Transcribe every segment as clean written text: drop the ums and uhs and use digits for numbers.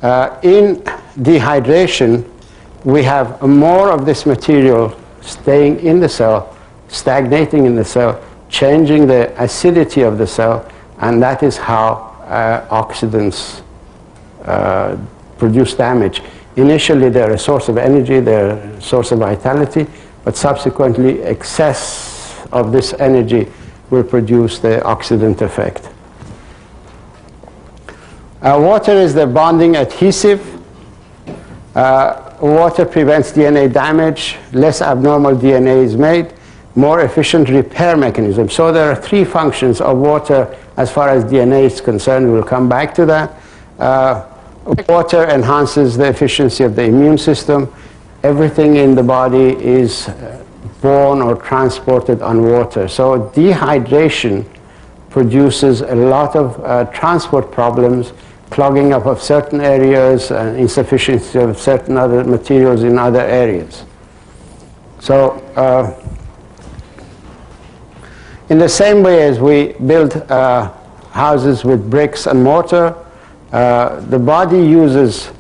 In dehydration, we have more of this material staying in the cell, stagnating in the cell, changing the acidity of the cell, and that is how oxidants produce damage. Initially, they're a source of energy, they're a source of vitality, but subsequently, excess of this energy will produce the oxidant effect. Water is the bonding adhesive. Water prevents DNA damage, less abnormal DNA is made, more efficient repair mechanism. So there are three functions of water as far as DNA is concerned. We'll come back to that. Water enhances the efficiency of the immune system. Everything in the body is born or transported on water. So dehydration produces a lot of transport problems, clogging up of certain areas and insufficiency of certain other materials in other areas. So in the same way as we build houses with bricks and mortar, the body uses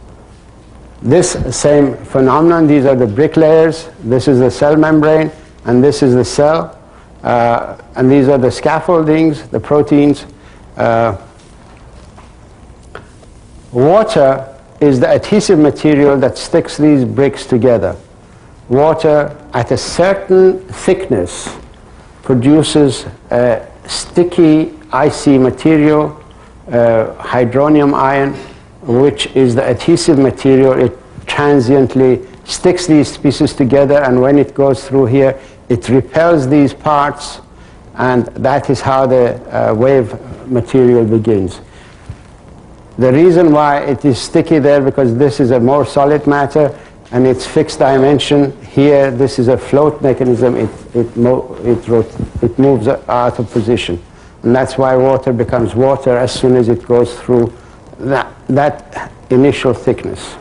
this same phenomenon. These are the brick layers, this is the cell membrane, and this is the cell. And these are the scaffoldings, the proteins. Water is the adhesive material that sticks these bricks together. Water at a certain thickness produces a sticky, icy material, hydronium ion, which is the adhesive material. It transiently sticks these pieces together, and when it goes through here, it repels these parts, and that is how the wave material begins. The reason why it is sticky there, because this is a more solid matter, and it's fixed dimension. Here, this is a float mechanism. It moves out of position. And that's why water becomes water as soon as it goes through that initial thickness.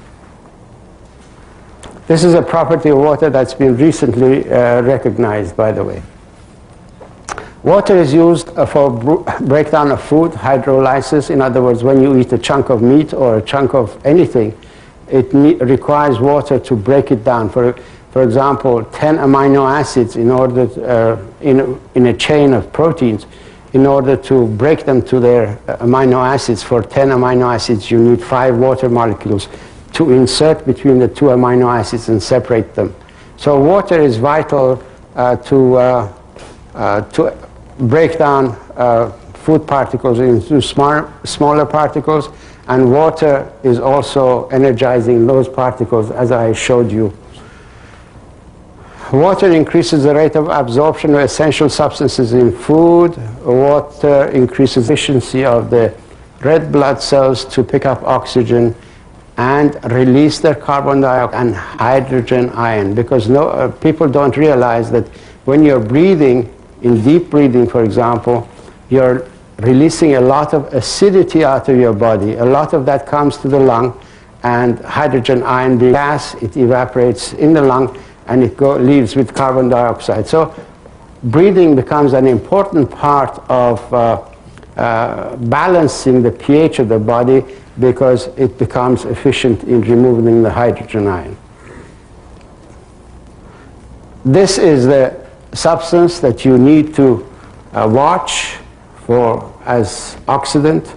This is a property of water that's been recently recognized, by the way. Water is used for breakdown of food, hydrolysis. In other words, when you eat a chunk of meat or a chunk of anything, it requires water to break it down. For example, 10 amino acids in order in a chain of proteins. In order to break them to their amino acids, for 10 amino acids, you need 5 water molecules to insert between the 2 amino acids and separate them. So water is vital to break down food particles into smaller particles, and water is also energizing those particles, as I showed you. Water increases the rate of absorption of essential substances in food. Water increases the efficiency of the red blood cells to pick up oxygen and release their carbon dioxide and hydrogen ion, because people don't realize that when you're breathing, in deep breathing, for example, you're releasing a lot of acidity out of your body. A lot of that comes to the lung, and hydrogen ion being gas, it evaporates in the lung, and it leaves with carbon dioxide. So breathing becomes an important part of balancing the pH of the body, because it becomes efficient in removing the hydrogen ion. This is the substance that you need to watch for as oxidant,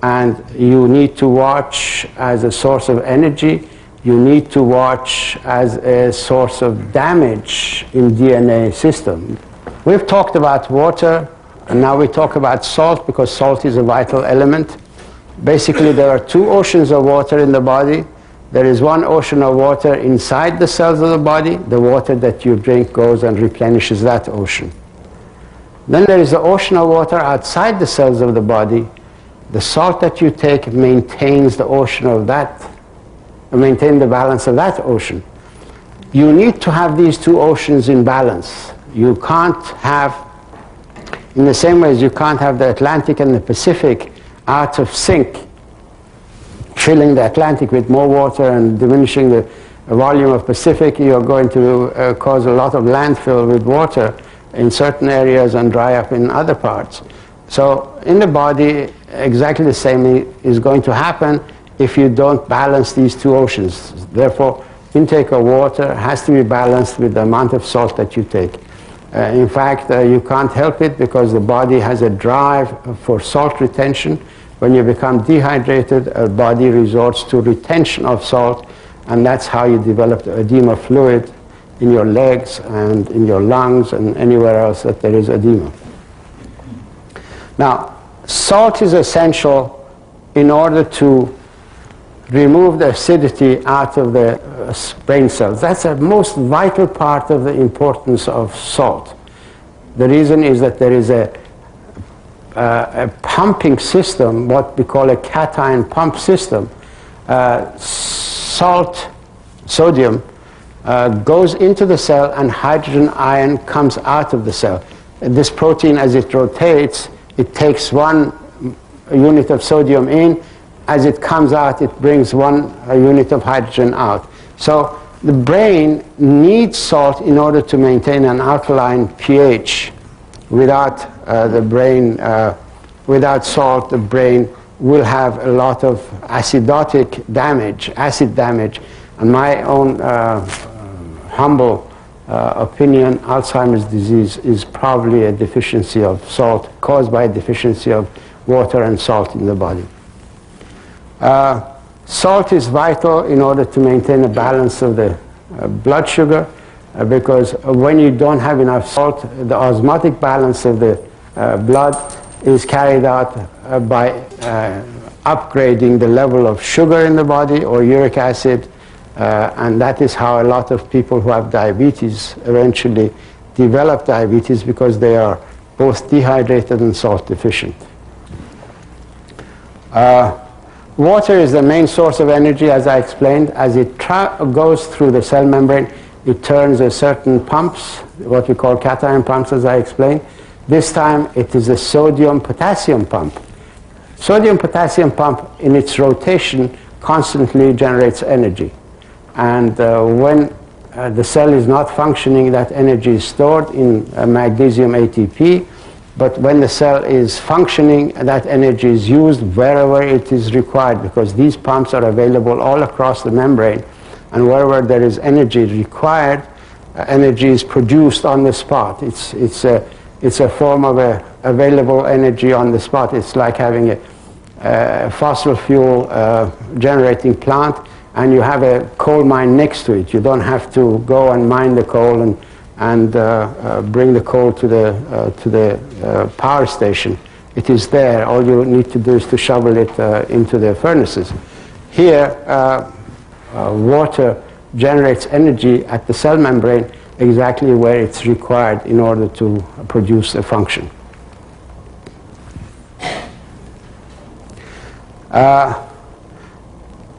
and you need to watch as a source of energy. You need to watch as a source of damage in DNA system. We've talked about water, and now we talk about salt, because salt is a vital element. Basically, there are 2 oceans of water in the body. There is one ocean of water inside the cells of the body. The water that you drink goes and replenishes that ocean. Then there is the ocean of water outside the cells of the body. The salt that you take maintains the ocean of that, maintain the balance of that ocean. You need to have these 2 oceans in balance. You can't have, in the same way as you can't have the Atlantic and the Pacific out of sync, filling the Atlantic with more water and diminishing the volume of Pacific, you're going to cause a lot of landfill with water in certain areas and dry up in other parts. So in the body, exactly the same is going to happen. if you don't balance these two oceans. Therefore, intake of water has to be balanced with the amount of salt that you take. In fact, you can't help it because the body has a drive for salt retention. When you become dehydrated, the body resorts to retention of salt, and that's how you develop the edema fluid in your legs and in your lungs and anywhere else that there is edema. Now, salt is essential in order to remove the acidity out of the brain cells. That's the most vital part of the importance of salt. The reason is that there is a pumping system, what we call a cation pump system. Sodium, goes into the cell and hydrogen ion comes out of the cell. This protein, as it rotates, it takes 1 unit of sodium in. As it comes out, it brings 1 unit of hydrogen out. So the brain needs salt in order to maintain an alkaline pH. Without without salt, the brain will have a lot of acidotic damage, acid damage. And my own humble opinion, Alzheimer's disease is probably a deficiency of salt caused by a deficiency of water and salt in the body. Salt is vital in order to maintain a balance of the blood sugar because when you don't have enough salt, the osmotic balance of the blood is carried out by upgrading the level of sugar in the body or uric acid, and that is how a lot of people who have diabetes eventually develop diabetes because they are both dehydrated and salt deficient. Water is the main source of energy, as I explained. As it goes through the cell membrane, it turns a certain pumps, what we call cation pumps, as I explained. This time it is a sodium-potassium pump. Sodium-potassium pump, in its rotation, constantly generates energy. And when the cell is not functioning, that energy is stored in magnesium ATP. But when the cell is functioning, that energy is used wherever it is required because these pumps are available all across the membrane. And wherever there is energy required, energy is produced on the spot. It's a form of available energy on the spot. It's like having a fossil fuel generating plant and you have a coal mine next to it. You don't have to go and mine the coal and bring the coal to the power station. It is there. All you need to do is to shovel it into the furnaces. Here, water generates energy at the cell membrane exactly where it's required in order to produce a function.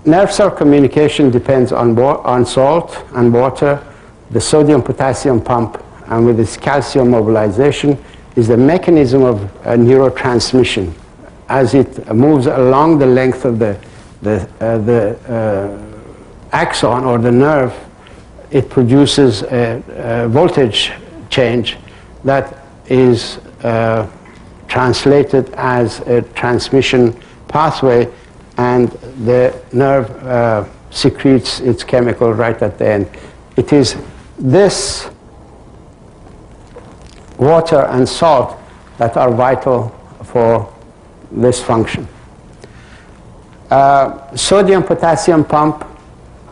Nerve cell communication depends on salt and water. The sodium-potassium pump, and with its calcium mobilization, is the mechanism of neurotransmission. As it moves along the length of the axon or the nerve, it produces a voltage change that is translated as a transmission pathway, and the nerve secretes its chemical right at the end. It is this water and salt that are vital for this function. Sodium-potassium pump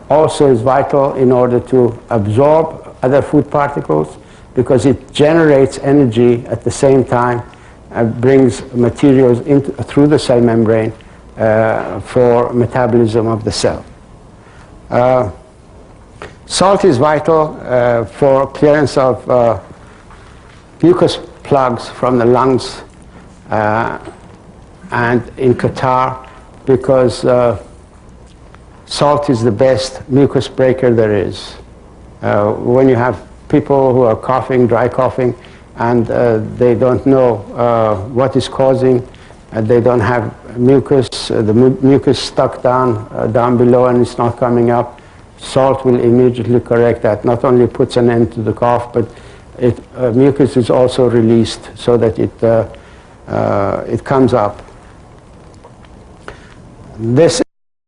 also is vital in order to absorb other food particles because it generates energy at the same time and brings materials through the cell membrane for metabolism of the cell. Salt is vital for clearance of mucus plugs from the lungs and in catarrh because salt is the best mucus breaker there is. When you have people who are coughing, dry coughing, and they don't know what is causing, they don't have mucus, the mucus stuck down below and it's not coming up, salt will immediately correct that. Not only puts an end to the cough, but mucus is also released so that it comes up. This